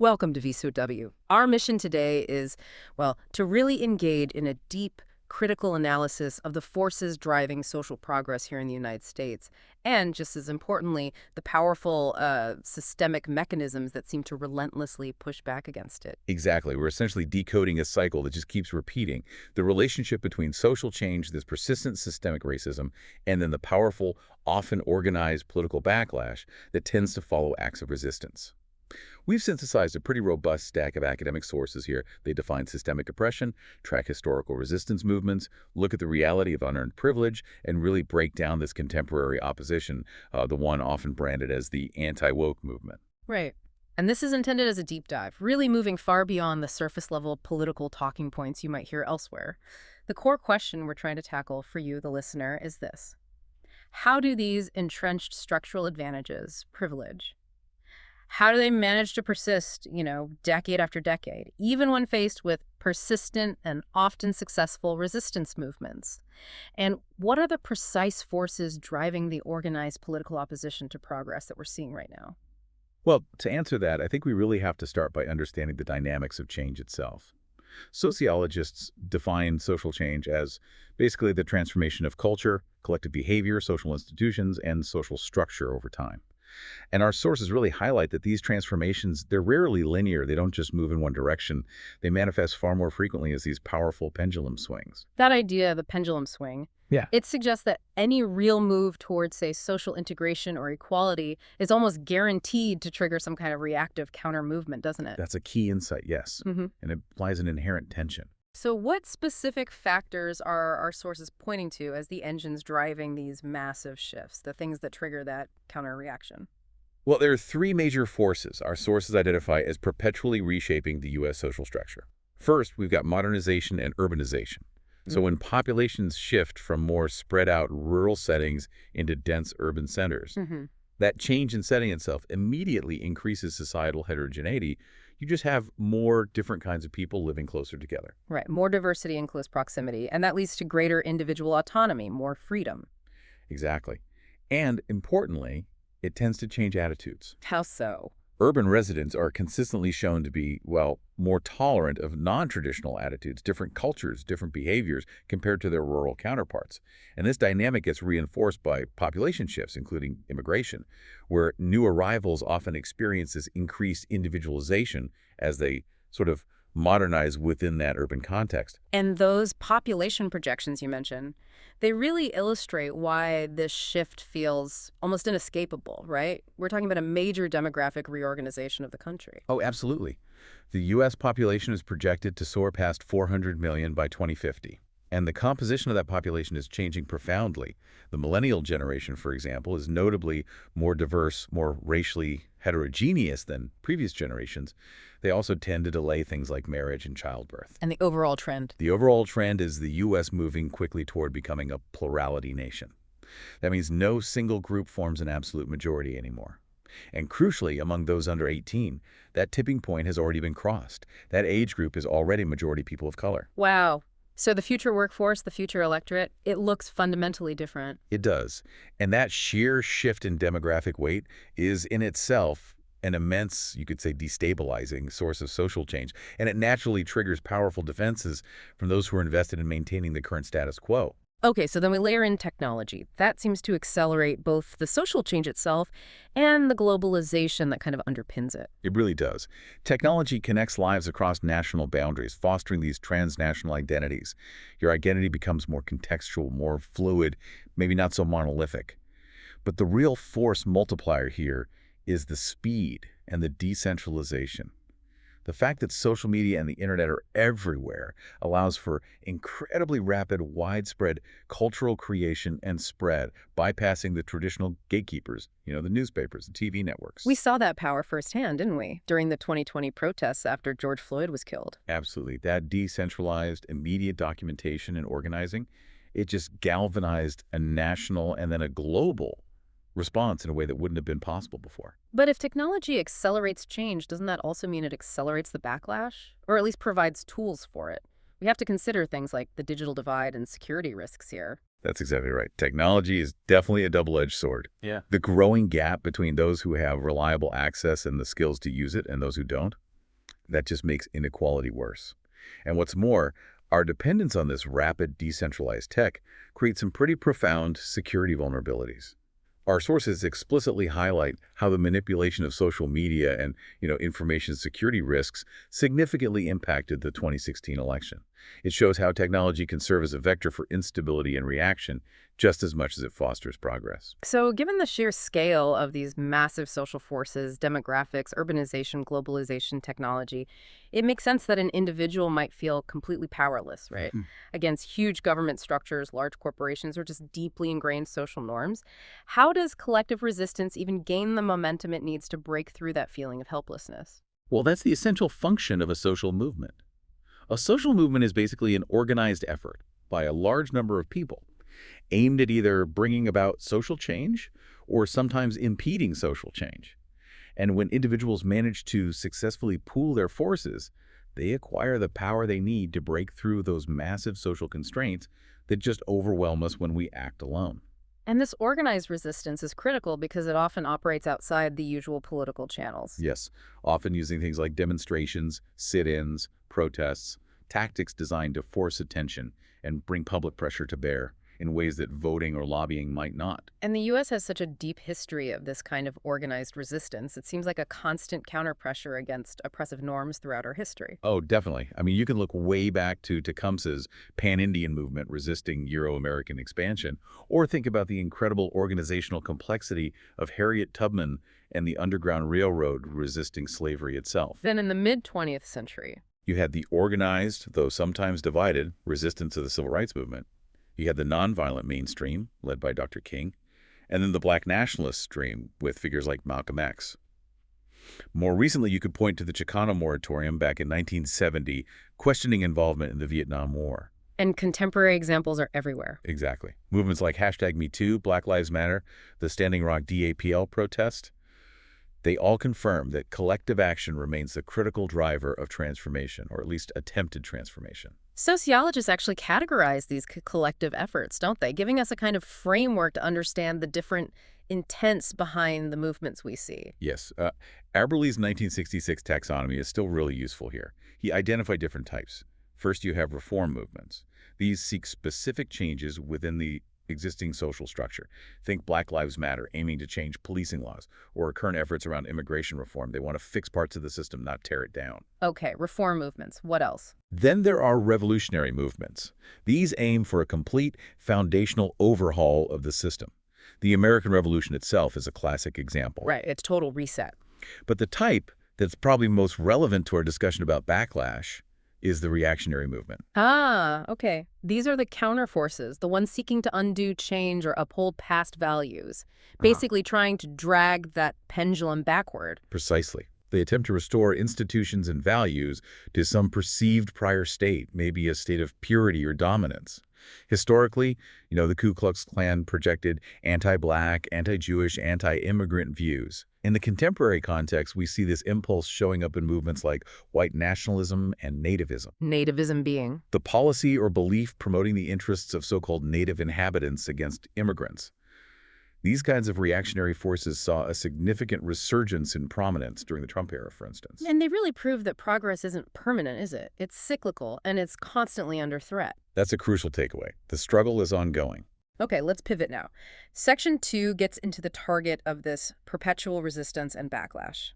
Welcome to VSOW. Our mission today is, well, to really engage in a deep, critical analysis of the forces driving social progress here in the United States, and just as importantly, the powerful systemic mechanisms that seem to relentlessly push back against it. Exactly. We're essentially decoding a cycle that just keeps repeating. The relationship between social change, this persistent systemic racism, and then the powerful, often organized political backlash that tends to follow acts of resistance. We've synthesized a pretty robust stack of academic sources here. They define systemic oppression, track historical resistance movements, look at the reality of unearned privilege, and really break down this contemporary opposition, the one often branded as the anti-woke movement. Right. And this is intended as a deep dive, really moving far beyond the surface-level political talking points you might hear elsewhere. The core question we're trying to tackle for you, the listener, is this. How do these entrenched structural advantages, privilege, how do they manage to persist, decade after decade, even when faced with persistent and often successful resistance movements? And what are the precise forces driving the organized political opposition to progress that we're seeing right now? Well, to answer that, I think we really have to start by understanding the dynamics of change itself. Sociologists define social change as basically the transformation of culture, collective behavior, social institutions, and social structure over time. And our sources really highlight that these transformations, they're rarely linear. They don't just move in one direction. They manifest far more frequently as these powerful pendulum swings. That idea, the pendulum swing, Yeah. it suggests that any real move towards, say, social integration or equality is almost guaranteed to trigger some kind of reactive counter movement, doesn't it? That's a key insight, yes. hmm And it implies an inherent tension. So what specific factors are our sources pointing to as the engines driving these massive shifts, the things that trigger that counter reaction? Well, there are three major forces our sources identify as perpetually reshaping the U.S. social structure. First, we've got modernization and urbanization. So when populations shift from more spread out rural settings into dense urban centers, hmm that change in setting itself immediately increases societal heterogeneity. You just have more different kinds of people living closer together. Right, more diversity in close proximity, and that leads to greater individual autonomy, more freedom. Exactly. And importantly, it tends to change attitudes. How so? Urban residents are consistently shown to be, well, more tolerant of non-traditional attitudes, different cultures, different behaviors compared to their rural counterparts. And this dynamic gets reinforced by population shifts, including immigration, where new arrivals often experience this increased individualization as they sort of modernize within that urban context. And those population projections you mentioned, they really illustrate why this shift feels almost inescapable, right? We're talking about a major demographic reorganization of the country. Oh, absolutely. The U.S. population is projected to soar past 400 million by 2050. And the composition of that population is changing profoundly. The millennial generation, for example, is notably more diverse, more racially heterogeneous than previous generations. They also tend to delay things like marriage and childbirth. And the overall trend. The overall trend is the U.S. moving quickly toward becoming a plurality nation. That means no single group forms an absolute majority anymore. And crucially, among those under 18, that tipping point has already been crossed. That age group is already majority people of color. Wow. So the future workforce, the future electorate, it looks fundamentally different. It does. And that sheer shift in demographic weight is in itself an immense, you could say, destabilizing source of social change. And it naturally triggers powerful defenses from those who are invested in maintaining the current status quo. Okay, so then we layer in technology. That seems to accelerate both the social change itself and the globalization that kind of underpins it. It really does. Technology connects lives across national boundaries, fostering these transnational identities. Your identity becomes more contextual, more fluid, maybe not so monolithic. But the real force multiplier here is the speed and the decentralization. The fact that social media and the internet are everywhere allows for incredibly rapid, widespread cultural creation and spread, bypassing the traditional gatekeepers, the newspapers, the TV networks. We saw that power firsthand, didn't we, during the 2020 protests after George Floyd was killed? Absolutely. That decentralized, immediate documentation and organizing, it just galvanized a national and then a global response in a way that wouldn't have been possible before. But if technology accelerates change, doesn't that also mean it accelerates the backlash? Or at least provides tools for it? We have to consider things like the digital divide and security risks here. That's exactly right. Technology is definitely a double-edged sword. Yeah. The growing gap between those who have reliable access and the skills to use it and those who don't, That just makes inequality worse. And what's more, our dependence on this rapid, decentralized tech creates some pretty profound security vulnerabilities. Our sources explicitly highlight how the manipulation of social media and, information security risks significantly impacted the 2016 election. It shows how technology can serve as a vector for instability and reaction just as much as it fosters progress. So, given the sheer scale of these massive social forces, demographics, urbanization, globalization, technology, it makes sense that an individual might feel completely powerless, right? Mhm. Against huge government structures, large corporations, or just deeply ingrained social norms. How does collective resistance even gain the momentum it needs to break through that feeling of helplessness? Well, that's the essential function of a social movement. A social movement is basically an organized effort by a large number of people aimed at either bringing about social change or sometimes impeding social change. And when individuals manage to successfully pool their forces, they acquire the power they need to break through those massive social constraints that just overwhelm us when we act alone. And this organized resistance is critical because it often operates outside the usual political channels. Yes, often using things like demonstrations, sit-ins, protests, tactics designed to force attention and bring public pressure to bear in ways that voting or lobbying might not. And the U.S. has such a deep history of this kind of organized resistance. It seems like a constant counterpressure against oppressive norms throughout our history. Oh, definitely. I mean, you can look way back to Tecumseh's Pan-Indian movement resisting Euro-American expansion, or think about the incredible organizational complexity of Harriet Tubman and the Underground Railroad resisting slavery itself. Then in the mid-20th century, You had the organized, though sometimes divided, resistance to the Civil Rights Movement. You had the nonviolent mainstream, led by Dr. King, and then the black nationalist stream with figures like Malcolm X. More recently, you could point to the Chicano moratorium back in 1970, questioning involvement in the Vietnam War. and contemporary examples are everywhere. Exactly. Movements like #MeToo, Black Lives Matter, the Standing Rock DAPL protest, they all confirm that collective action remains the critical driver of transformation, or at least attempted transformation. Sociologists actually categorize these collective efforts, don't they? Giving us a kind of framework to understand the different intents behind the movements we see. Yes, Aberley's 1966 taxonomy is still really useful here. He identified different types. First, you have reform movements. These seek specific changes within the existing social structure. Think Black Lives Matter, aiming to change policing laws, or current efforts around immigration reform. They want to fix parts of the system, not tear it down. Okay, reform movements. What else? Then there are revolutionary movements. These aim for a complete foundational overhaul of the system. The American Revolution itself is a classic example. Right, it's total reset. But the type that's probably most relevant to our discussion about backlash is the reactionary movement. Ah, okay. These are the counterforces, the ones seeking to undo change or uphold past values, basically trying to drag that pendulum backward. Precisely. They attempt to restore institutions and values to some perceived prior state, maybe a state of purity or dominance. Historically, the Ku Klux Klan projected anti-Black, anti-Jewish, anti-immigrant views. In the contemporary context, we see this impulse showing up in movements like white nationalism and nativism. Nativism being. The policy or belief promoting the interests of so-called native inhabitants against immigrants. These kinds of reactionary forces saw a significant resurgence in prominence during the Trump era, for instance. And they really prove that progress isn't permanent, is it? It's cyclical, and it's constantly under threat. That's a crucial takeaway. The struggle is ongoing. Okay, let's pivot now. Section 2 gets into the target of this perpetual resistance and backlash.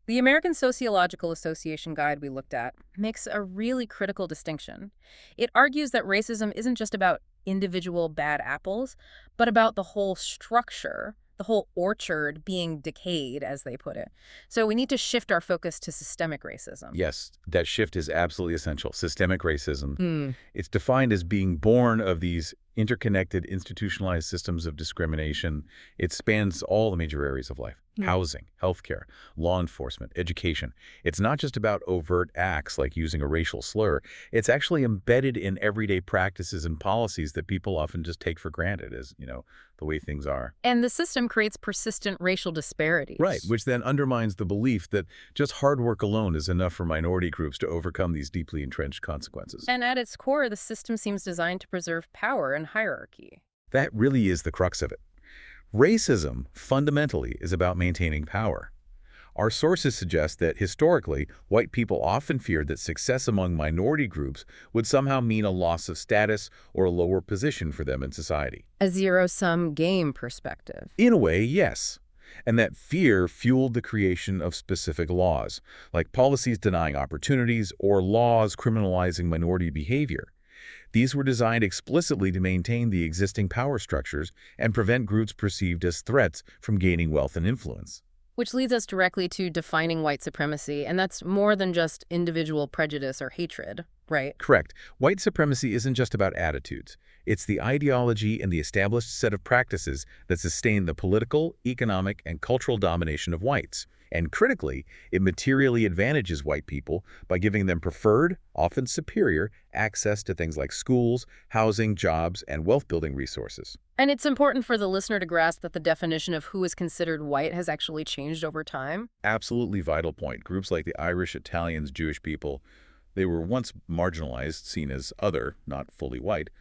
The American Sociological Association guide we looked at makes a really critical distinction. It argues that racism isn't just about individual bad apples, but about the whole structure, the whole orchard being decayed, as they put it. So we need to shift our focus to systemic racism. Yes, that shift is absolutely essential. Systemic racism. Hmm. It's defined as being born of these interconnected, institutionalized systems of discrimination. It spans all the major areas of life: housing, healthcare, law enforcement, education. It's not just about overt acts like using a racial slur. It's actually embedded in everyday practices and policies that people often just take for granted as, the way things are. And the system creates persistent racial disparities. Right, which then undermines the belief that just hard work alone is enough for minority groups to overcome these deeply entrenched consequences. And at its core, the system seems designed to preserve power and hierarchy. That really is the crux of it. Racism, fundamentally, is about maintaining power. Our sources suggest that historically, white people often feared that success among minority groups would somehow mean a loss of status or a lower position for them in society. A zero-sum game perspective. In a way, yes. And that fear fueled the creation of specific laws, like policies denying opportunities or laws criminalizing minority behavior. These were designed explicitly to maintain the existing power structures and prevent groups perceived as threats from gaining wealth and influence. Which leads us directly to defining white supremacy, and that's more than just individual prejudice or hatred, right? Correct. White supremacy isn't just about attitudes. It's the ideology and the established set of practices that sustain the political, economic, and cultural domination of whites. And critically, it materially advantages white people by giving them preferred, often superior, access to things like schools, housing, jobs, and wealth-building resources. And it's important for the listener to grasp that the definition of who is considered white has actually changed over time. Absolutely vital point. Groups like the Irish, Italians, Jewish people, they were once marginalized, seen as other, not fully white,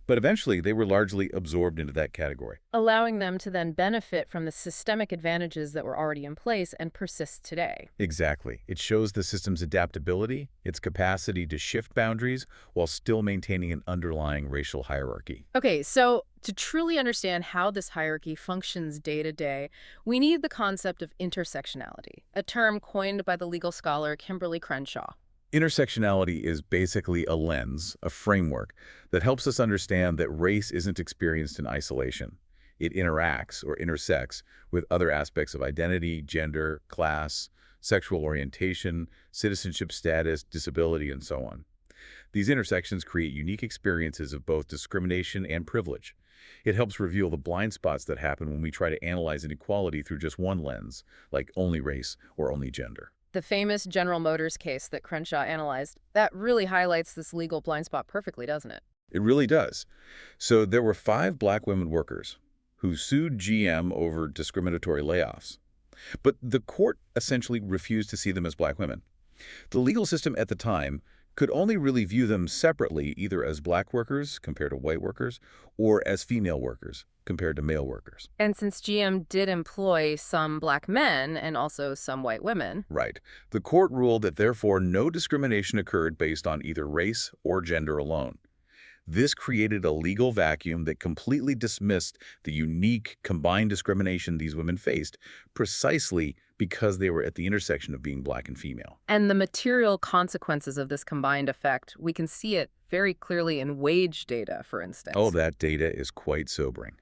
but eventually they were largely absorbed into that category. Allowing them to then benefit from the systemic advantages that were already in place and persist today. Exactly. It shows the system's adaptability, its capacity to shift boundaries while still maintaining an underlying racial hierarchy. Okay, so to truly understand how this hierarchy functions day to day, we need the concept of intersectionality, a term coined by the legal scholar Kimberly Crenshaw. Intersectionality is basically a lens, a framework, that helps us understand that race isn't experienced in isolation. It interacts or intersects with other aspects of identity, gender, class, sexual orientation, citizenship status, disability, and so on. These intersections create unique experiences of both discrimination and privilege. It helps reveal the blind spots that happen when we try to analyze inequality through just one lens, like only race or only gender. The famous General Motors case that Crenshaw analyzed, that really highlights this legal blind spot perfectly, doesn't it? It really does. So there were 5 black women workers who sued GM over discriminatory layoffs. But the court essentially refused to see them as black women. The legal system at the time could only really view them separately, either as black workers compared to white workers, or as female workers compared to male workers. And since GM did employ some black men and also some white women. Right. The court ruled that therefore no discrimination occurred based on either race or gender alone. This created a legal vacuum that completely dismissed the unique combined discrimination these women faced, precisely because they were at the intersection of being black and female. And the material consequences of this combined effect, we can see it very clearly in wage data, for instance. Oh, that data is quite sobering.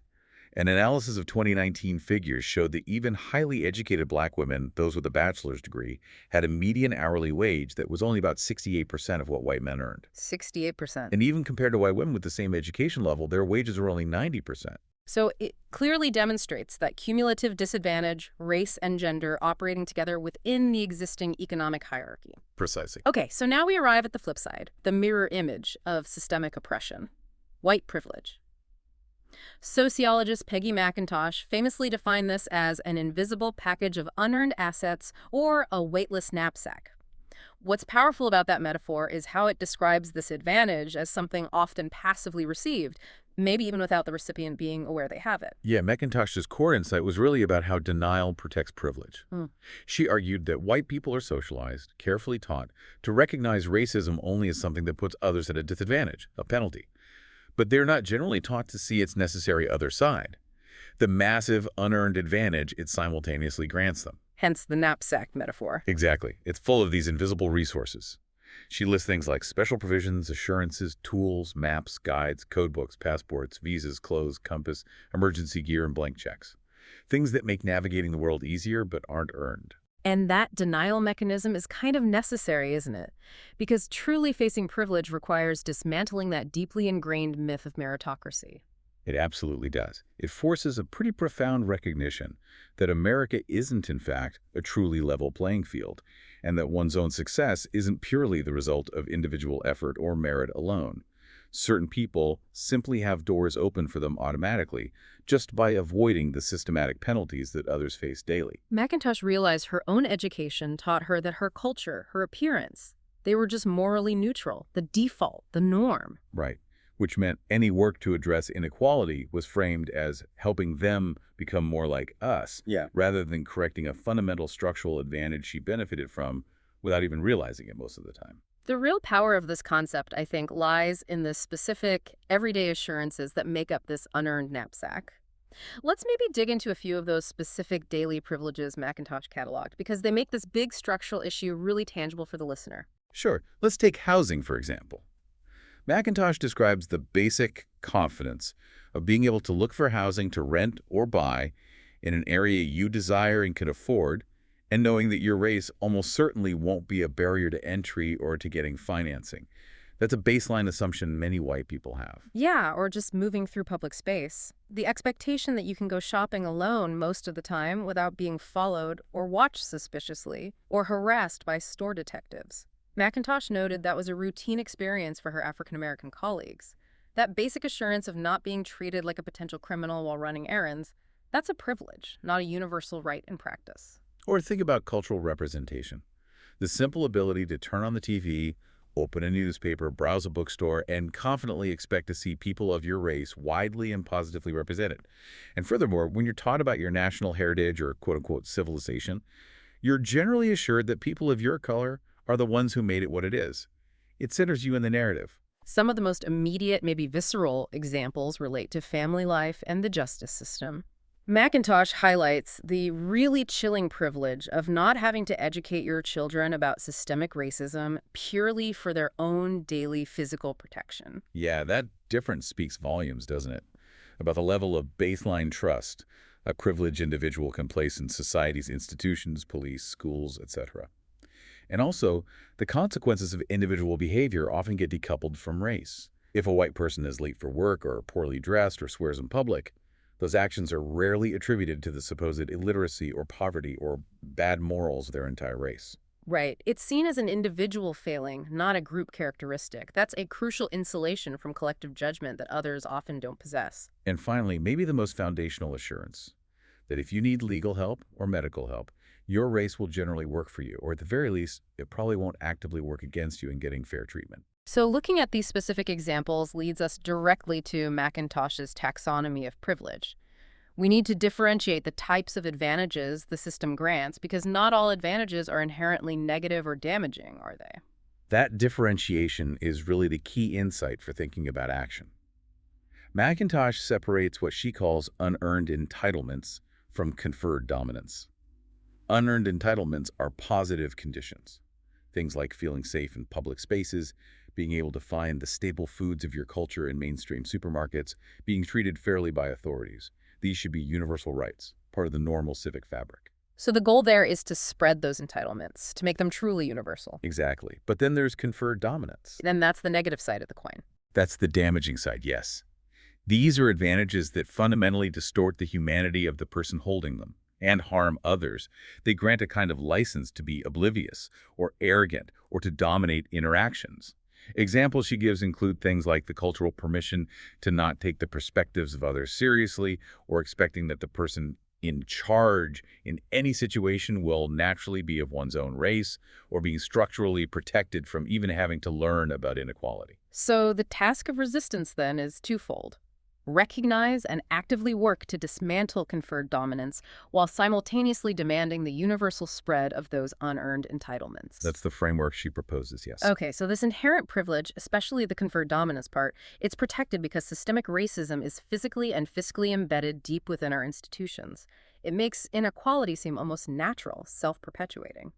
An analysis of 2019 figures showed that even highly educated black women, those with a bachelor's degree, had a median hourly wage that was only about 68% of what white men earned. 68%. And even compared to white women with the same education level, their wages were only 90%. So it clearly demonstrates that cumulative disadvantage, race and gender operating together within the existing economic hierarchy. Precisely. Okay, so now we arrive at the flip side, the mirror image of systemic oppression, white privilege. Sociologist Peggy McIntosh famously defined this as an invisible package of unearned assets or a weightless knapsack. What's powerful about that metaphor is how it describes this advantage as something often passively received, maybe even without the recipient being aware they have it. Yeah, McIntosh's core insight was really about how denial protects privilege. She argued that white people are socialized, carefully taught, to recognize racism only as something that puts others at a disadvantage, a penalty. But they're not generally taught to see its necessary other side, the massive unearned advantage it simultaneously grants them. Hence the knapsack metaphor. Exactly. It's full of these invisible resources. She lists things like special provisions, assurances, tools, maps, guides, codebooks, passports, visas, clothes, compass, emergency gear, and blank checks. Things that make navigating the world easier but aren't earned. And that denial mechanism is kind of necessary, isn't it? Because truly facing privilege requires dismantling that deeply ingrained myth of meritocracy. It absolutely does. It forces a pretty profound recognition that America isn't, in fact, a truly level playing field, and that one's own success isn't purely the result of individual effort or merit alone. Certain people simply have doors open for them automatically, just by avoiding the systematic penalties that others face daily. McIntosh realized her own education taught her that her culture, her appearance, they were just morally neutral, the default, the norm. Right. which meant any work to address inequality was framed as helping them become more like us, Yeah. rather than correcting a fundamental structural advantage she benefited from without even realizing it most of the time. The real power of this concept, I think, lies in the specific, everyday assurances that make up this unearned knapsack. Let's maybe dig into a few of those specific daily privileges Macintosh cataloged, because they make this big structural issue really tangible for the listener. Sure, let's take housing, for example. Macintosh describes the basic confidence of being able to look for housing to rent or buy in an area you desire and can afford, and knowing that your race almost certainly won't be a barrier to entry or to getting financing. That's a baseline assumption many white people have. Yeah, or just moving through public space. The expectation that you can go shopping alone most of the time without being followed or watched suspiciously or harassed by store detectives. Macintosh noted that was a routine experience for her African-American colleagues. That basic assurance of not being treated like a potential criminal while running errands, that's a privilege, not a universal right in practice. Or think about cultural representation. The simple ability to turn on the TV, open a newspaper, browse a bookstore, and confidently expect to see people of your race widely and positively represented. And furthermore, when you're taught about your national heritage or quote-unquote civilization, you're generally assured that people of your color are the ones who made it what it is. It centers you in the narrative. Some of the most immediate, maybe visceral examples relate to family life and the justice system. Macintosh highlights the really chilling privilege of not having to educate your children about systemic racism purely for their own daily physical protection. Yeah, that difference speaks volumes, doesn't it? About the level of baseline trust a privileged individual can place in society's institutions, police, schools, etc. And also, the consequences of individual behavior often get decoupled from race. If a white person is late for work or poorly dressed or swears in public, those actions are rarely attributed to the supposed illiteracy or poverty or bad morals of their entire race. Right. It's seen as an individual failing, not a group characteristic. That's a crucial insulation from collective judgment that others often don't possess. And finally, maybe the most foundational assurance, that if you need legal help or medical help, your race will generally work for you, or at the very least, it probably won't actively work against you in getting fair treatment. So looking at these specific examples leads us directly to Macintosh's taxonomy of privilege. We need to differentiate the types of advantages the system grants because not all advantages are inherently negative or damaging, are they? That differentiation is really the key insight for thinking about action. Macintosh separates what she calls unearned entitlements from conferred dominance. Unearned entitlements are positive conditions. Things like feeling safe in public spaces, being able to find the staple foods of your culture in mainstream supermarkets, being treated fairly by authorities. These should be universal rights, part of the normal civic fabric. So the goal there is to spread those entitlements, to make them truly universal. Exactly. But then there's conferred dominance. Then that's the negative side of the coin. That's the damaging side, yes. These are advantages that fundamentally distort the humanity of the person holding them and harm others. They grant a kind of license to be oblivious or arrogant or to dominate interactions. Examples she gives include things like the cultural permission to not take the perspectives of others seriously, or expecting that the person in charge in any situation will naturally be of one's own race, or being structurally protected from even having to learn about inequality. So the task of resistance then is twofold. Recognize and actively work to dismantle conferred dominance while simultaneously demanding the universal spread of those unearned entitlements. That's the framework she proposes, yes. Okay, so this inherent privilege, especially the conferred dominance part, it's protected because systemic racism is physically and fiscally embedded deep within our institutions. It makes inequality seem almost natural, self-perpetuating.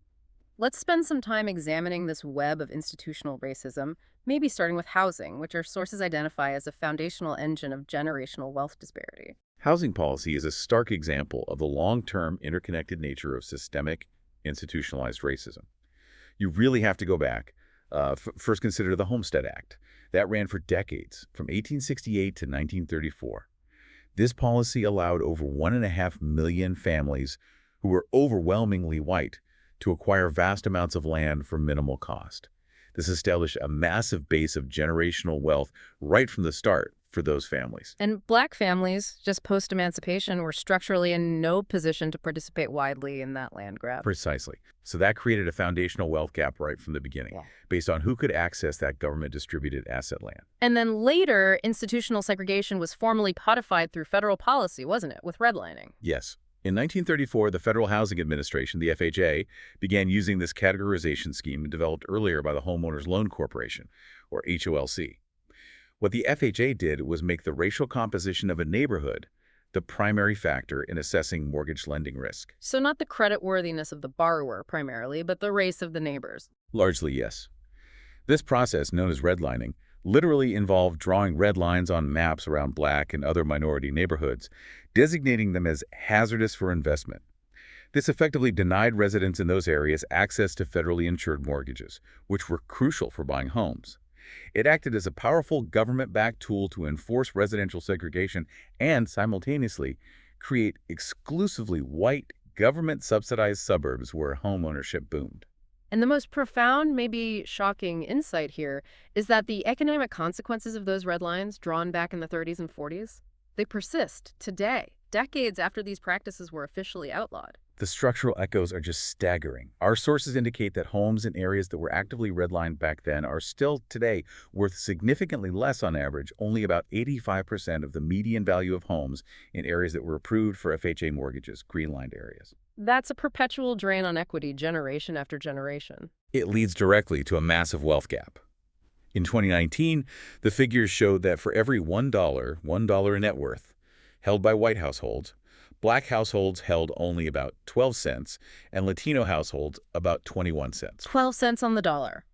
Let's spend some time examining this web of institutional racism, maybe starting with housing, which our sources identify as a foundational engine of generational wealth disparity. Housing policy is a stark example of the long-term interconnected nature of systemic, institutionalized racism. You really have to go back. First, consider the Homestead Act. That ran for decades, from 1868 to 1934. This policy allowed over 1.5 million families who were overwhelmingly white to acquire vast amounts of land for minimal cost. This established a massive base of generational wealth right from the start for for those families. And black families, just post-emancipation, were structurally in no position to participate widely in that land grab. Precisely. So that created a foundational wealth gap right from the beginning, Yeah. based on who could access that government-distributed asset land. And then later, institutional segregation was formally codified through federal policy, wasn't it, with redlining? Yes. In 1934, the Federal Housing Administration, the FHA, began using this categorization scheme developed earlier by the Homeowners Loan Corporation, or HOLC. What the FHA did was make the racial composition of a neighborhood the primary factor in assessing mortgage lending risk. So not the creditworthiness of the borrower primarily, but the race of the neighbors. Largely, yes. This process, known as redlining, literally involved drawing red lines on maps around black and other minority neighborhoods, designating them as hazardous for investment. This effectively denied residents in those areas access to federally insured mortgages, which were crucial for buying homes. It acted as a powerful government-backed tool to enforce residential segregation and, simultaneously, create exclusively white, government-subsidized suburbs where homeownership boomed. And the most profound, maybe shocking insight here is that the economic consequences of those red lines drawn back in the 30s and 40s, they persist today, decades after these practices were officially outlawed. The structural echoes are just staggering. Our sources indicate that homes in areas that were actively redlined back then are still today worth significantly less on average, only about 85% of the median value of homes in areas that were approved for FHA mortgages, green-lined areas. That's a perpetual drain on equity generation after generation. It leads directly to a massive wealth gap. In 2019, the figures showed that for every $1 in net worth held by white households, black households held only about 12 cents, and Latino households about 21 cents. 12 cents on the dollar.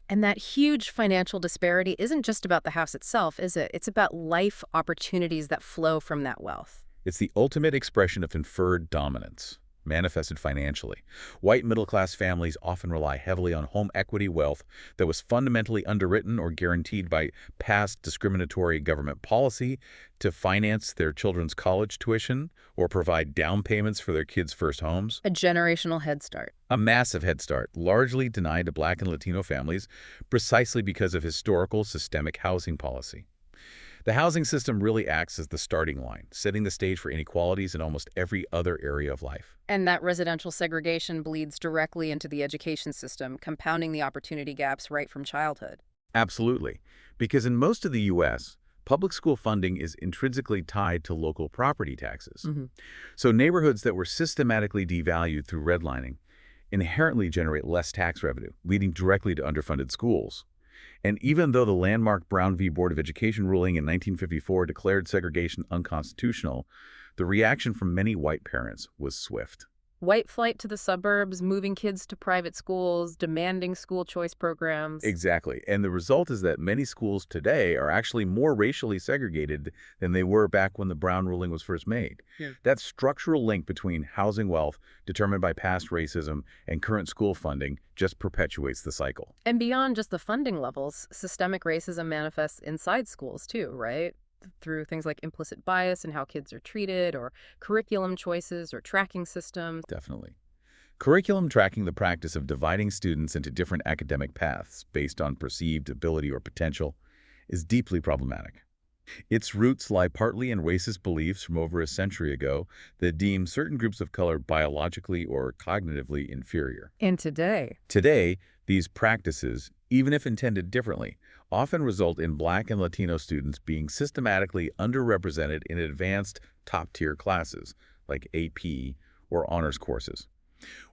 And that huge financial disparity isn't just about the house itself, is it? It's about life opportunities that flow from that wealth. It's the ultimate expression of inferred dominance, manifested financially. White middle-class families often rely heavily on home equity wealth that was fundamentally underwritten or guaranteed by past discriminatory government policy to finance their children's college tuition or provide down payments for their kids' first homes. A generational head start. A massive head start, largely denied to Black and Latino families precisely because of historical systemic housing policy. The housing system really acts as the starting line, setting the stage for inequalities in almost every other area of life. And that residential segregation bleeds directly into the education system, compounding the opportunity gaps right from childhood. Absolutely. Because in most of the U.S., public school funding is intrinsically tied to local property taxes. So neighborhoods that were systematically devalued through redlining inherently generate less tax revenue, leading directly to underfunded schools. And even though the landmark Brown v. Board of Education ruling in 1954 declared segregation unconstitutional, the reaction from many white parents was swift. White flight to the suburbs, moving kids to private schools, demanding school choice programs. Exactly. And the result is that many schools today are actually more racially segregated than they were back when the Brown ruling was first made. Yeah. That structural link between housing wealth determined by past racism and current school funding just perpetuates the cycle. And beyond just the funding levels, systemic racism manifests inside schools too, right? Through things like implicit bias and how kids are treated, or curriculum choices or tracking systems. Definitely. Curriculum tracking the practice of dividing students into different academic paths based on perceived ability or potential is deeply problematic. Its roots lie partly in racist beliefs from over a century ago that deem certain groups of color biologically or cognitively inferior. And today, These practices, even if intended differently, often result in Black and Latino students being systematically underrepresented in advanced top-tier classes like AP or honors courses.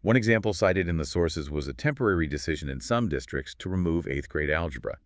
One example cited in the sources was a temporary decision in some districts to remove 8th grade algebra.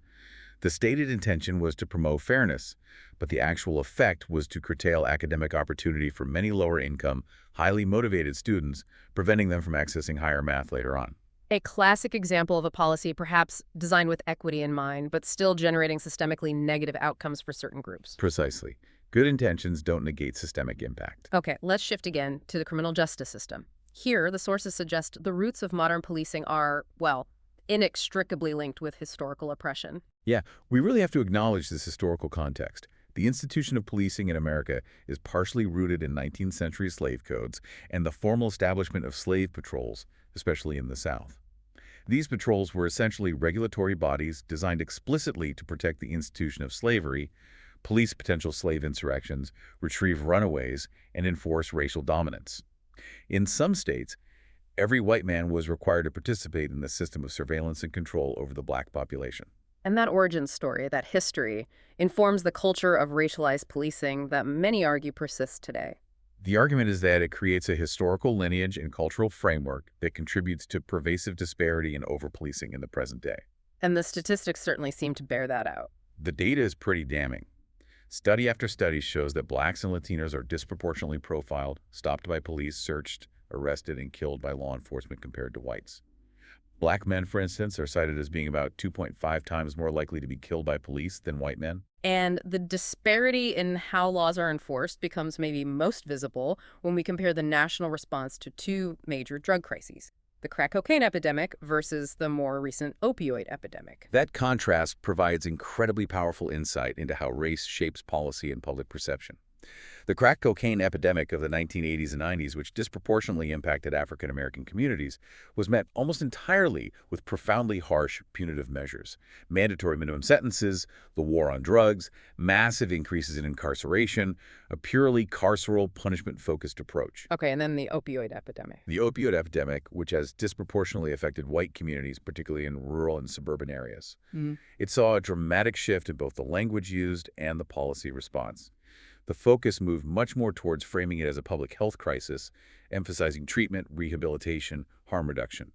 The stated intention was to promote fairness, but the actual effect was to curtail academic opportunity for many lower-income, highly motivated students, preventing them from accessing higher math later on. a classic example of a policy perhaps designed with equity in mind, but still generating systemically negative outcomes for certain groups. Precisely. Good intentions don't negate systemic impact. Okay, let's shift again to the criminal justice system. Here, the sources suggest the roots of modern policing are, well, inextricably linked with historical oppression. Yeah, we really have to acknowledge this historical context. The institution of policing in America is partially rooted in 19th century slave codes and the formal establishment of slave patrols, especially in the South. These patrols were essentially regulatory bodies designed explicitly to protect the institution of slavery, police potential slave insurrections, retrieve runaways, and enforce racial dominance. In some states, every white man was required to participate in the system of surveillance and control over the black population. And that origin story, that history, informs the culture of racialized policing that many argue persists today. The argument is that it creates a historical lineage and cultural framework that contributes to pervasive disparity and over-policing in the present day. And the statistics certainly seem to bear that out. The data is pretty damning. Study after study shows that blacks and Latinos are disproportionately profiled, stopped by police, searched, arrested, and killed by law enforcement compared to whites. Black men, for instance, are cited as being about 2.5 times more likely to be killed by police than white men. And the disparity in how laws are enforced becomes maybe most visible when we compare the national response to two major drug crises, the crack cocaine epidemic versus the more recent opioid epidemic. That contrast provides incredibly powerful insight into how race shapes policy and public perception. The crack cocaine epidemic of the 1980s and 90s, which disproportionately impacted African-American communities, was met almost entirely with profoundly harsh punitive measures. Mandatory minimum sentences, the war on drugs, massive increases in incarceration, a purely carceral punishment-focused approach. Okay, and then the opioid epidemic. The opioid epidemic, which has disproportionately affected white communities, particularly in rural and suburban areas. It saw a dramatic shift in both the language used and the policy response. The focus moved much more towards framing it as a public health crisis, emphasizing treatment, rehabilitation, harm reduction.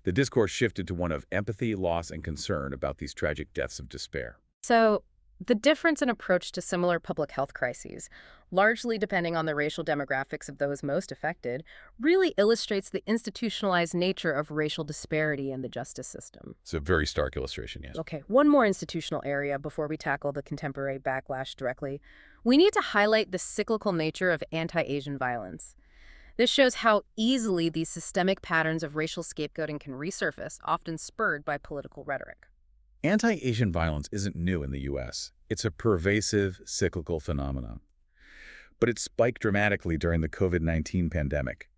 The discourse shifted to one of empathy, loss, and concern about these tragic deaths of despair. So, the difference in approach to similar public health crises, largely depending on the racial demographics of those most affected, really illustrates the institutionalized nature of racial disparity in the justice system. It's a very stark illustration, yes. Okay, one more institutional area before we tackle the contemporary backlash directly. We need to highlight the cyclical nature of anti-Asian violence. This shows how easily these systemic patterns of racial scapegoating can resurface, often spurred by political rhetoric. Anti-Asian violence isn't new in the U.S. It's a pervasive, cyclical phenomenon. But it spiked dramatically during the COVID-19 pandemic.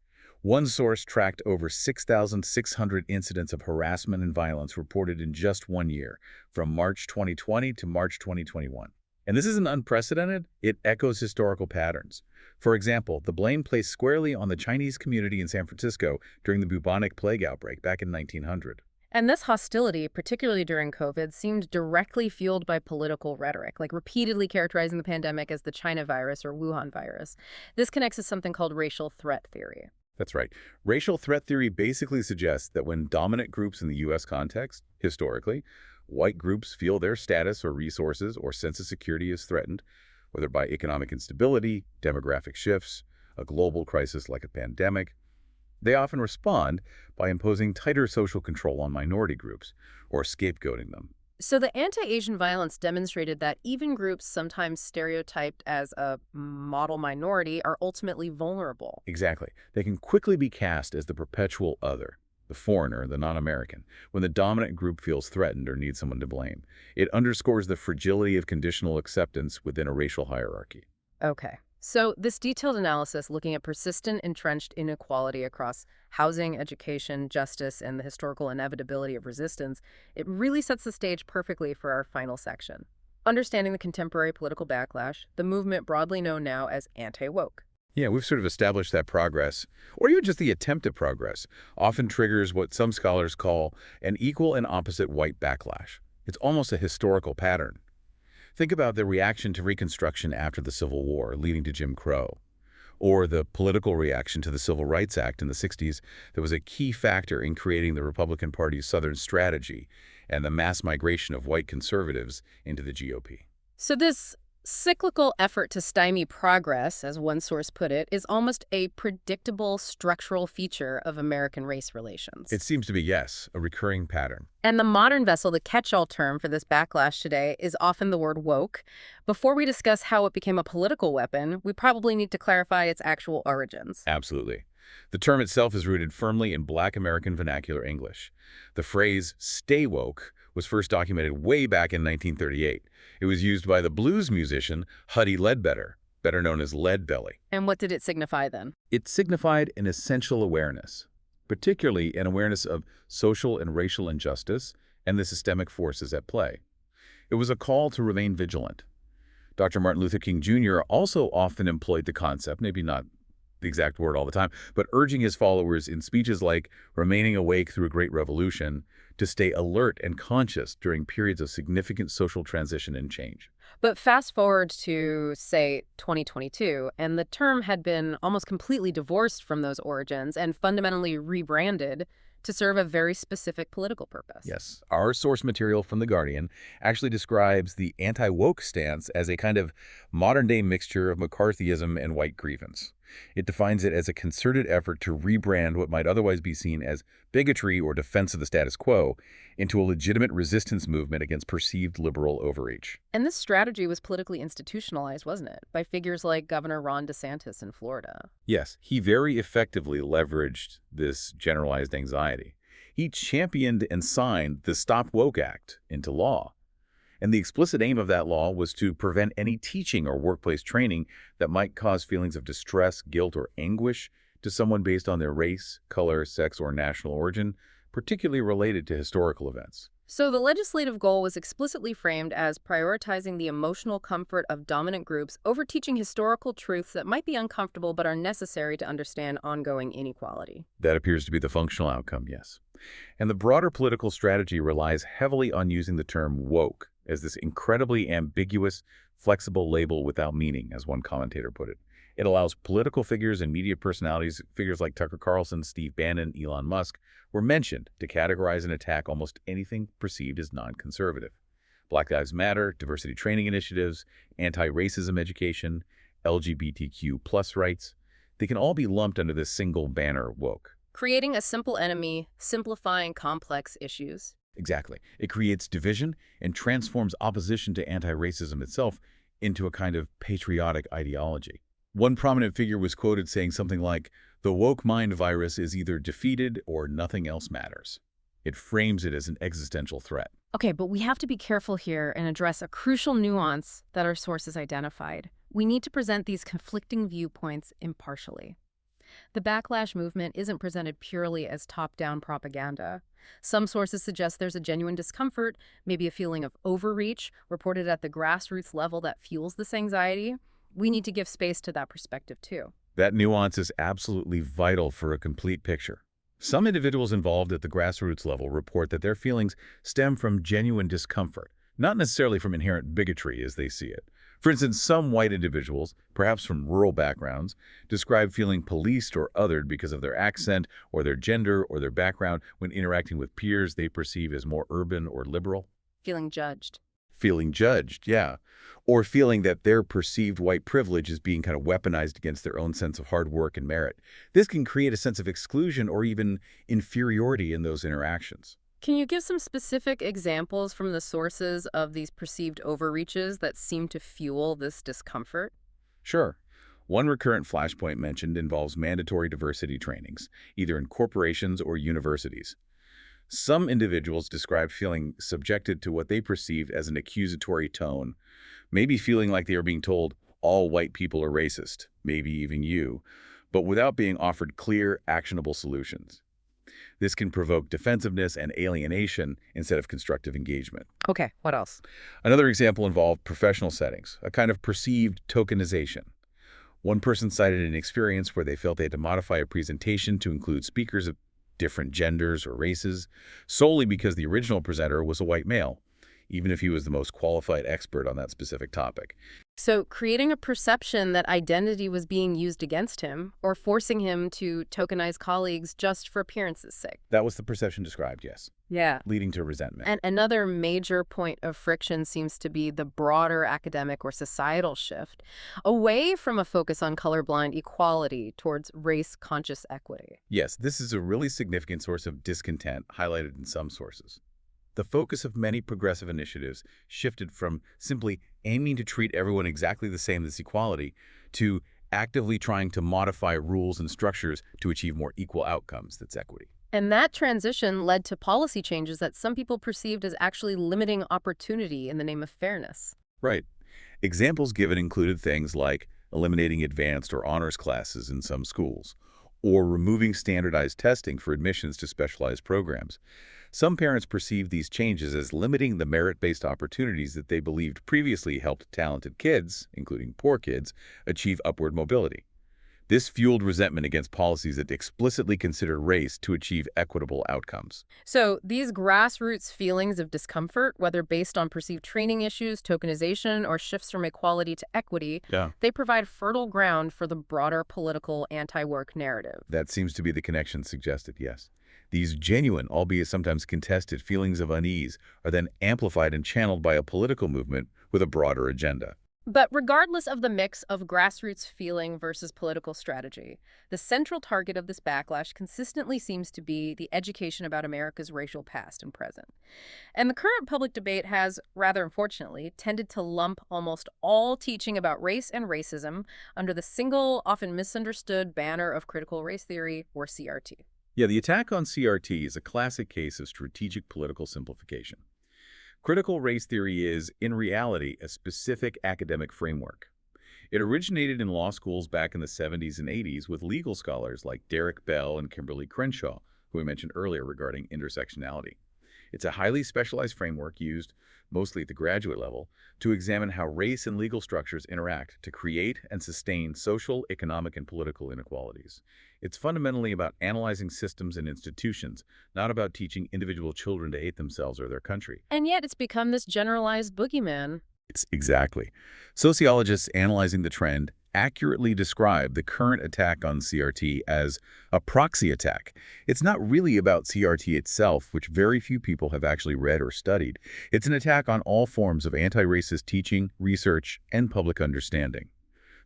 One source tracked over 6,600 incidents of harassment and violence reported in just 1 year, from March 2020 to March 2021. And this isn't unprecedented. It echoes historical patterns. For example, the blame placed squarely on the Chinese community in San Francisco during the bubonic plague outbreak back in 1900. And this hostility, particularly during COVID, seemed directly fueled by political rhetoric, like repeatedly characterizing the pandemic as the China virus or Wuhan virus. This connects to something called racial threat theory. That's right. Racial threat theory basically suggests that when dominant groups in the U.S. context, historically, white groups feel their status or resources or sense of security is threatened, whether by economic instability, demographic shifts, a global crisis like a pandemic, they often respond by imposing tighter social control on minority groups or scapegoating them. So the anti-Asian violence demonstrated that even groups sometimes stereotyped as a model minority are ultimately vulnerable. Exactly. They can quickly be cast as the perpetual other, the foreigner, the non-American, when the dominant group feels threatened or needs someone to blame. It underscores the fragility of conditional acceptance within a racial hierarchy. Okay. So this detailed analysis looking at persistent entrenched inequality across housing, education, justice, and the historical inevitability of resistance, it really sets the stage perfectly for our final section. Understanding the contemporary political backlash, the movement broadly known now as anti-woke. Yeah, we've sort of established that progress, or even just the attempt at progress, often triggers what some scholars call an equal and opposite white backlash. It's almost a historical pattern. Think about the reaction to Reconstruction after the Civil War, leading to Jim Crow, or the political reaction to the Civil Rights Act in the 60s that was a key factor in creating the Republican Party's Southern strategy and the mass migration of white conservatives into the GOP. So this cyclical effort to stymie progress, as one source put it, is almost a predictable structural feature of American race relations. It seems to be, yes, a recurring pattern. And the modern vessel, the catch-all term for this backlash today, is often the word woke. Before we discuss how it became a political weapon, we probably need to clarify its actual origins. Absolutely. The term itself is rooted firmly in Black American vernacular English. The phrase, stay woke, was first documented way back in 1938. It was used by the blues musician Huddie Ledbetter, better known as Leadbelly. And what did it signify then? It signified an essential awareness, particularly an awareness of social and racial injustice and the systemic forces at play. It was a call to remain vigilant, Dr. Martin Luther King Jr. also often employed the concept, maybe not the exact word all the time, but urging his followers in speeches like remaining awake through a great revolution to stay alert and conscious during periods of significant social transition and change. But fast forward to, say, 2022, and the term had been almost completely divorced from those origins and fundamentally rebranded to serve a very specific political purpose. Yes, our source material from The Guardian actually describes the anti-woke stance as a kind of modern-day mixture of McCarthyism and white grievance. It defines it as a concerted effort to rebrand what might otherwise be seen as bigotry or defense of the status quo into a legitimate resistance movement against perceived liberal overreach. And this strategy was politically institutionalized, wasn't it, by figures like Governor Ron DeSantis in Florida? Yes, he very effectively leveraged this generalized anxiety. He championed and signed the Stop Woke Act into law. And the explicit aim of that law was to prevent any teaching or workplace training that might cause feelings of distress, guilt, or anguish to someone based on their race, color, sex, or national origin, particularly related to historical events. So the legislative goal was explicitly framed as prioritizing the emotional comfort of dominant groups over teaching historical truths that might be uncomfortable but are necessary to understand ongoing inequality. That appears to be the functional outcome, yes. And the broader political strategy relies heavily on using the term woke as this incredibly ambiguous, flexible label without meaning, as one commentator put it. It allows political figures and media personalities, figures like Tucker Carlson, Steve Bannon, Elon Musk, were mentioned to categorize and attack almost anything perceived as non-conservative. Black Lives Matter, diversity training initiatives, anti-racism education, LGBTQ plus rights, they can all be lumped under this single banner woke. Creating a simple enemy, simplifying complex issues. Exactly. It creates division and transforms opposition to anti-racism itself into a kind of patriotic ideology. One prominent figure was quoted saying something like, "The woke mind virus is either defeated or nothing else matters." It frames it as an existential threat. Okay, but we have to be careful here and address a crucial nuance that our sources identified. We need to present these conflicting viewpoints impartially. The backlash movement isn't presented purely as top-down propaganda. Some sources suggest there's a genuine discomfort, maybe a feeling of overreach, reported at the grassroots level that fuels this anxiety. We need to give space to that perspective, too. That nuance is absolutely vital for a complete picture. Some individuals involved at the grassroots level report that their feelings stem from genuine discomfort, not necessarily from inherent bigotry as they see it. For instance, some white individuals, perhaps from rural backgrounds, describe feeling policed or othered because of their accent or their gender or their background when interacting with peers they perceive as more urban or liberal. Feeling judged. Feeling judged, yeah. Or feeling that their perceived white privilege is being kind of weaponized against their own sense of hard work and merit. This can create a sense of exclusion or even inferiority in those interactions. Can you give some specific examples from the sources of these perceived overreaches that seem to fuel this discomfort? Sure. One recurrent flashpoint mentioned involves mandatory diversity trainings, either in corporations or universities. Some individuals describe feeling subjected to what they perceived as an accusatory tone, maybe feeling like they are being told, all white people are racist, maybe even you, but without being offered clear, actionable solutions. This can provoke defensiveness and alienation instead of constructive engagement. Okay, what else? Another example involved professional settings, a kind of perceived tokenization. One person cited an experience where they felt they had to modify a presentation to include speakers of different genders or races solely because the original presenter was a white male, even if he was the most qualified expert on that specific topic. So creating a perception that identity was being used against him or forcing him to tokenize colleagues just for appearance's sake. That was the perception described, yes, Yeah. leading to resentment. And another major point of friction seems to be the broader academic or societal shift away from a focus on colorblind equality towards race-conscious equity. Yes, this is a really significant source of discontent highlighted in some sources. The focus of many progressive initiatives shifted from simply aiming to treat everyone exactly the same as equality to actively trying to modify rules and structures to achieve more equal outcomes, that's equity. And that transition led to policy changes that some people perceived as actually limiting opportunity in the name of fairness. Right. Examples given included things like eliminating advanced or honors classes in some schools, or removing standardized testing for admissions to specialized programs. Some parents perceive these changes as limiting the merit-based opportunities that they believed previously helped talented kids, including poor kids, achieve upward mobility. This fueled resentment against policies that explicitly considered race to achieve equitable outcomes. So these grassroots feelings of discomfort, whether based on perceived training issues, tokenization, or shifts from equality to equity, Yeah. they provide fertile ground for the broader political anti-work narrative. That seems to be the connection suggested, yes. These genuine, albeit sometimes contested, feelings of unease are then amplified and channeled by a political movement with a broader agenda. But regardless of the mix of grassroots feeling versus political strategy, the central target of this backlash consistently seems to be the education about America's racial past and present. And the current public debate has, rather unfortunately, tended to lump almost all teaching about race and racism under the single, often misunderstood banner of critical race theory, or CRT. Yeah, the attack on CRT is a classic case of strategic political simplification. Critical race theory is, in reality, a specific academic framework. It originated in law schools back in the 70s and 80s with legal scholars like Derek Bell and Kimberly Crenshaw, who we mentioned earlier regarding intersectionality. It's a highly specialized framework used, mostly at the graduate level, to examine how race and legal structures interact to create and sustain social, economic, and political inequalities. It's fundamentally about analyzing systems and institutions, not about teaching individual children to hate themselves or their country. And yet it's become this generalized boogeyman. It's exactly. Sociologists analyzing the trend accurately describe the current attack on CRT as a proxy attack. It's not really about CRT itself, which very few people have actually read or studied. It's an attack on all forms of anti-racist teaching, research, and public understanding.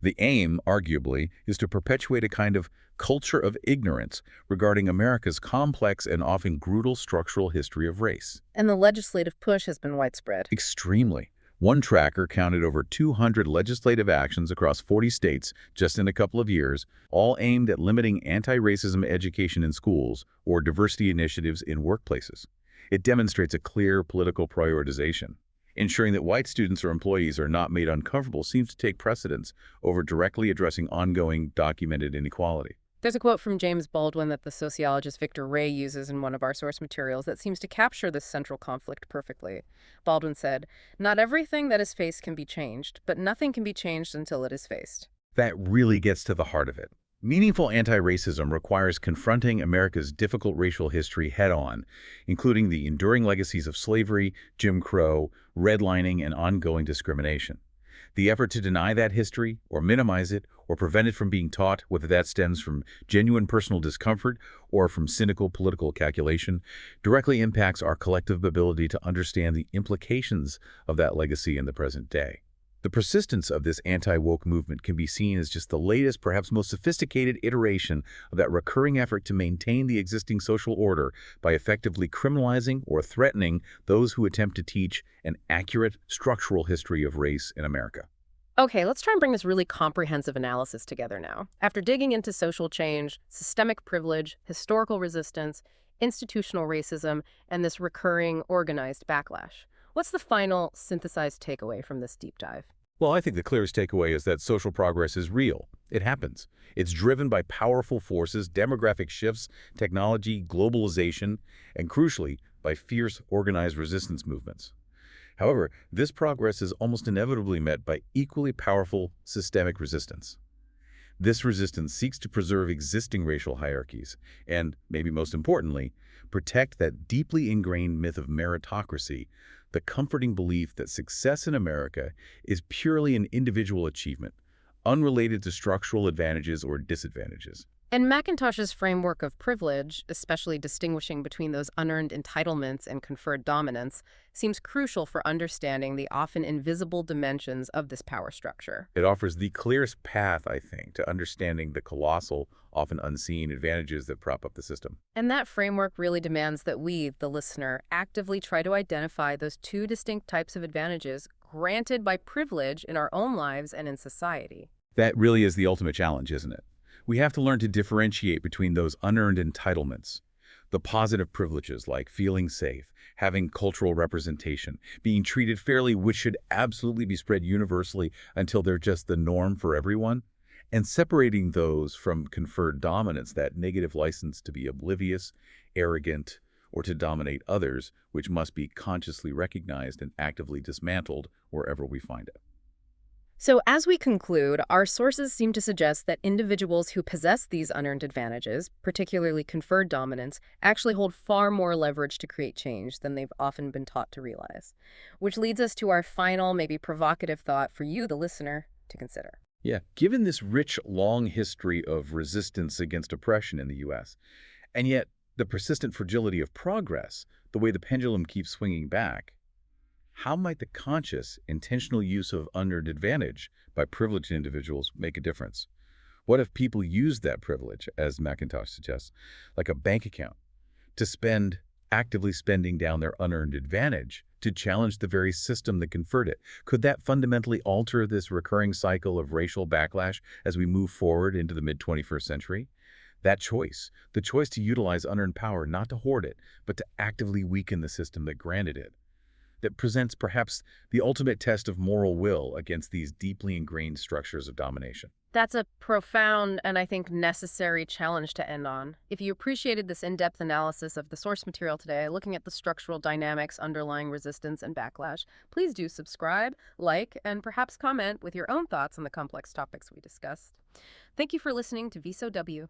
The aim, arguably, is to perpetuate a kind of culture of ignorance regarding America's complex and often brutal structural history of race. And the legislative push has been widespread. Extremely. One tracker counted over 200 legislative actions across 40 states just in a couple of years, all aimed at limiting anti-racism education in schools or diversity initiatives in workplaces. It demonstrates a clear political prioritization. Ensuring that white students or employees are not made uncomfortable seems to take precedence over directly addressing ongoing, documented inequality. There's a quote from James Baldwin that the sociologist Victor Ray uses in one of our source materials that seems to capture this central conflict perfectly. Baldwin said, "Not everything that is faced can be changed, but nothing can be changed until it is faced." That really gets to the heart of it. Meaningful anti-racism requires confronting America's difficult racial history head-on, including the enduring legacies of slavery, Jim Crow, redlining, and ongoing discrimination. The effort to deny that history, or minimize it, or prevent it from being taught, whether that stems from genuine personal discomfort or from cynical political calculation, directly impacts our collective ability to understand the implications of that legacy in the present day. The persistence of this anti-woke movement can be seen as just the latest, perhaps most sophisticated iteration of that recurring effort to maintain the existing social order by effectively criminalizing or threatening those who attempt to teach an accurate structural history of race in America. Okay, let's try and bring this really comprehensive analysis together now. After digging into social change, systemic privilege, historical resistance, institutional racism, and this recurring organized backlash, what's the final synthesized takeaway from this deep dive? Well, I think the clearest takeaway is that social progress is real. It happens. It's driven by powerful forces, demographic shifts, technology, globalization, and crucially, by fierce organized resistance movements. However, this progress is almost inevitably met by equally powerful systemic resistance. This resistance seeks to preserve existing racial hierarchies and, maybe most importantly, protect that deeply ingrained myth of meritocracy, the comforting belief that success in America is purely an individual achievement, unrelated to structural advantages or disadvantages. And McIntosh's framework of privilege, especially distinguishing between those unearned entitlements and conferred dominance, seems crucial for understanding the often invisible dimensions of this power structure. It offers the clearest path, I think, to understanding the colossal, often unseen advantages that prop up the system. And that framework really demands that we, the listener, actively try to identify those two distinct types of advantages granted by privilege in our own lives and in society. That really is the ultimate challenge, isn't it? We have to learn to differentiate between those unearned entitlements, the positive privileges like feeling safe, having cultural representation, being treated fairly, which should absolutely be spread universally until they're just the norm for everyone, and separating those from conferred dominance, that negative license to be oblivious, arrogant, or to dominate others, which must be consciously recognized and actively dismantled wherever we find it. So, as we conclude, our sources seem to suggest that individuals who possess these unearned advantages, particularly conferred dominance, actually hold far more leverage to create change than they've often been taught to realize. Which leads us to our final, maybe provocative thought for you, the listener, to consider. Yeah, given this rich, long history of resistance against oppression in the U.S., and yet the persistent fragility of progress, the way the pendulum keeps swinging back, how might the conscious, intentional use of unearned advantage by privileged individuals make a difference? What if people use that privilege, as McIntosh suggests, like a bank account, to spend, actively spending down their unearned advantage to challenge the very system that conferred it? Could that fundamentally alter this recurring cycle of racial backlash as we move forward into the mid-21st century? That choice, the choice to utilize unearned power not to hoard it, but to actively weaken the system that granted it, that presents perhaps the ultimate test of moral will against these deeply ingrained structures of domination. That's a profound and I think necessary challenge to end on. If you appreciated this in-depth analysis of the source material today, looking at the structural dynamics underlying resistance and backlash, please do subscribe, like, and perhaps comment with your own thoughts on the complex topics we discussed. Thank you for listening to VSOW.